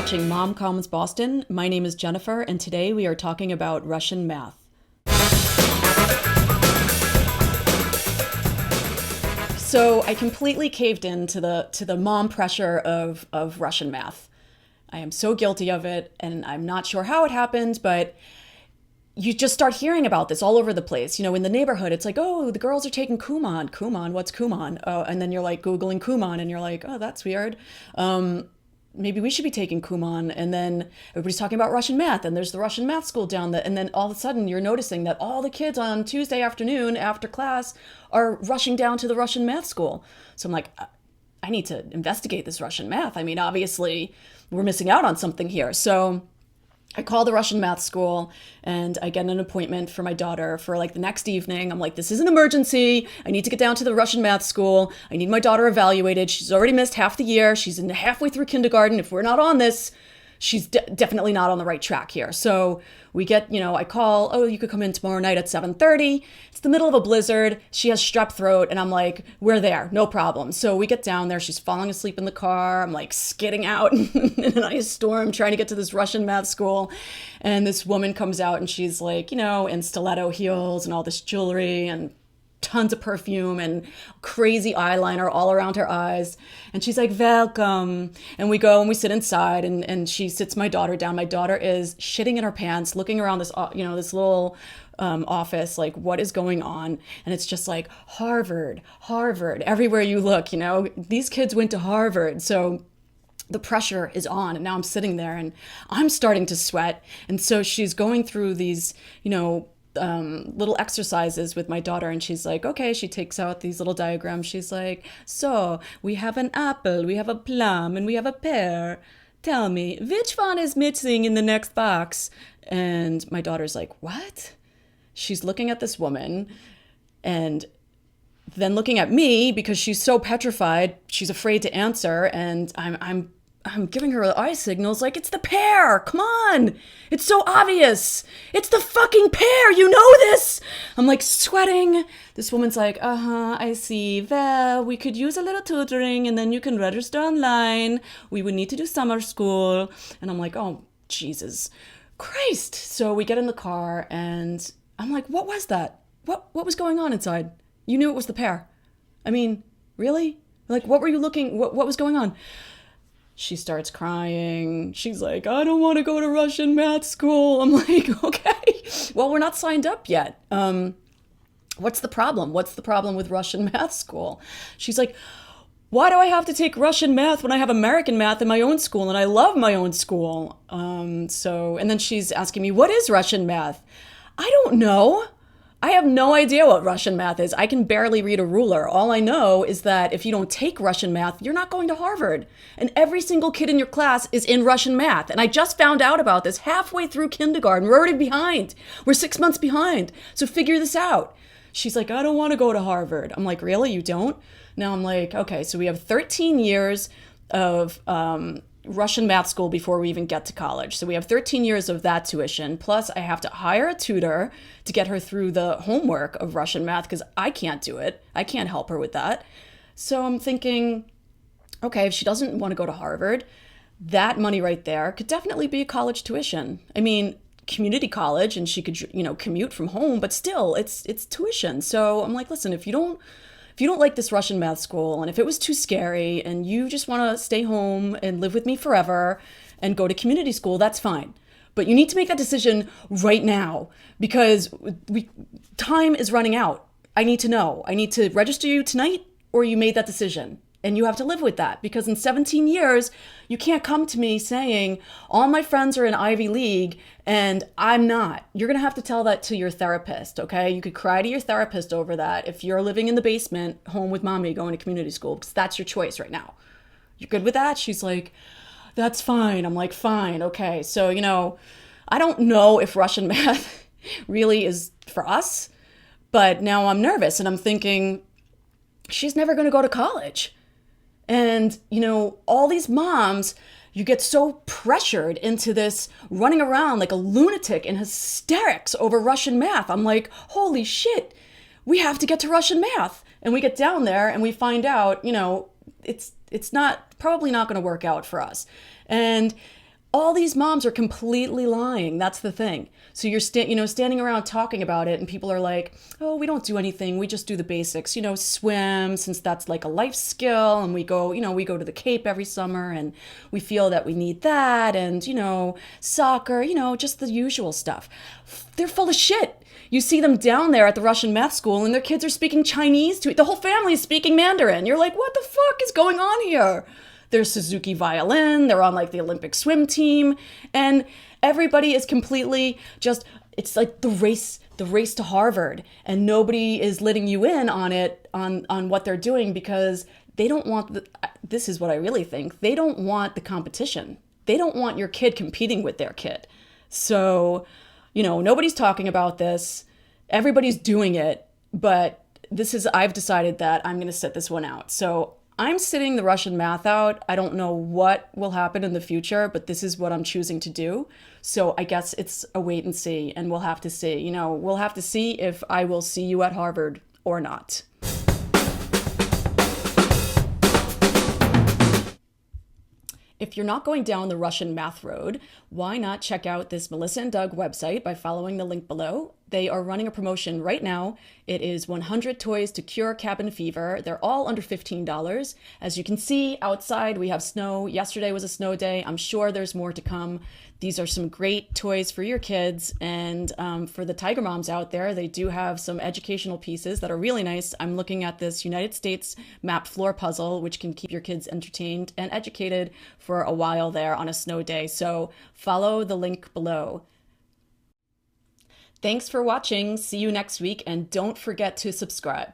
watching Mom Comes Boston. My name is Jennifer, and today we are talking about Russian math. So I completely caved in to the mom pressure of Russian math. I am so guilty of it, and I'm not sure how it happened, but you just start hearing about this all over the place. You know, in the neighborhood, it's like, oh, the girls are taking Kumon. Kumon, what's Kumon? Oh, and then you're like Googling Kumon, and you're like, oh, that's weird. Maybe we should be taking Kumon. And then everybody's talking about Russian math, and there's the Russian math school down there. And then all of a sudden you're noticing that all the kids on Tuesday afternoon after class are rushing down to the Russian math school. So I'm like, I need to investigate this Russian math. I mean, obviously we're missing out on something here. So I call the Russian math school and I get an appointment for my daughter for like the next evening. I'm like, this is an emergency. I need to get down to the Russian math school. I need my daughter evaluated. She's already missed half the year. She's in halfway through kindergarten. If we're not on this, she's definitely not on the right track here. So we get, I call, oh, you could come in tomorrow night at 7:30. It's the middle of a blizzard. She has strep throat. And I'm like, we're there. No problem. So we get down there. She's falling asleep in the car. I'm like skidding out in an ice storm trying to get to this Russian math school. And this woman comes out and she's like, in stiletto heels and all this jewelry and tons of perfume and crazy eyeliner all around her eyes. And she's like, welcome. And we go and we sit inside and she sits my daughter down. My daughter is shitting in her pants, looking around this, this little office, like what is going on? And it's just like Harvard, everywhere you look, these kids went to Harvard. So the pressure is on, and now I'm sitting there and I'm starting to sweat. And so she's going through these, little exercises with my daughter, and she's like, okay, she takes out these little diagrams. She's like, so we have an apple, we have a plum, and we have a pear. Tell me, which one is missing in the next box? And my daughter's like, what? She's looking at this woman and then looking at me because she's so petrified. She's afraid to answer, and I'm giving her eye signals like, it's the pear. Come on. It's so obvious. It's the fucking pear. You know this. I'm like sweating. This woman's like, I see. Well, we could use a little tutoring and then you can register online. We would need to do summer school. And I'm like, oh, Jesus Christ. So we get in the car and I'm like, what was that? What was going on inside? You knew it was the pear. I mean, really? Like, what were you looking, what was going on? She starts crying. She's like, I don't want to go to Russian math school. I'm like, okay, well, we're not signed up yet. What's the problem? What's the problem with Russian math school? She's like, why do I have to take Russian math when I have American math in my own school and I love my own school? And then she's asking me, what is Russian math? I don't know. I have no idea what Russian math is. I can barely read a ruler. All I know is that if you don't take Russian math, you're not going to Harvard. And every single kid in your class is in Russian math. And I just found out about this halfway through kindergarten. We're already behind. We're 6 months behind. So figure this out. She's like, I don't want to go to Harvard. I'm like, really? You don't? Now I'm like, okay, so we have 13 years of Russian math school before we even get to college. So we have 13 years of that tuition. Plus I have to hire a tutor to get her through the homework of Russian math because I can't do it. I can't help her with that. So I'm thinking, okay, if she doesn't want to go to Harvard, that money right there could definitely be a college tuition. I mean, community college, and she could, commute from home, but still it's tuition. So I'm like, listen, if you don't like this Russian math school, and if it was too scary and you just want to stay home and live with me forever and go to community school, that's fine. But you need to make that decision right now because time is running out. I need to know. I need to register you tonight or you made that decision. And you have to live with that because in 17 years, you can't come to me saying, all my friends are in Ivy League and I'm not. You're going to have to tell that to your therapist, okay? You could cry to your therapist over that if you're living in the basement, home with mommy, going to community school, because that's your choice right now. You're good with that? She's like, that's fine. I'm like, fine, okay. So, I don't know if Russian math really is for us, but now I'm nervous and I'm thinking, she's never going to go to college. And, all these moms, you get so pressured into this running around like a lunatic in hysterics over Russian math. I'm like, holy shit, we have to get to Russian math. And we get down there and we find out, it's probably not going to work out for us. And All these moms are completely lying. That's the thing. So you're standing around talking about it, and people are like, "Oh, we don't do anything. We just do the basics. Swim, since that's like a life skill, and we go to the Cape every summer, and we feel that we need that, and soccer, just the usual stuff." They're full of shit. You see them down there at the Russian math school, and their kids are speaking Chinese to it. The whole family is speaking Mandarin. You're like, what the fuck is going on here? There's Suzuki violin. They're on like the Olympic swim team, and everybody is completely just. It's like the race to Harvard, and nobody is letting you in on it on what they're doing because they don't want this is what I really think. They don't want the competition. They don't want your kid competing with their kid. So, nobody's talking about this. Everybody's doing it, but I've decided that I'm going to sit this one out. So I'm sitting the Russian math out. I don't know what will happen in the future, but this is what I'm choosing to do. So I guess it's a wait and see, and we'll have to see. We'll have to see if I will see you at Harvard or not. If you're not going down the Russian math road, why not check out this Melissa and Doug website by following the link below? They are running a promotion right now. It is 100 toys to cure cabin fever. They're all under $15. As you can see outside, we have snow. Yesterday was a snow day. I'm sure there's more to come. These are some great toys for your kids. And for the Tiger Moms out there, they do have some educational pieces that are really nice. I'm looking at this United States map floor puzzle, which can keep your kids entertained and educated for a while there on a snow day. So follow the link below. Thanks for watching. See you next week, and don't forget to subscribe.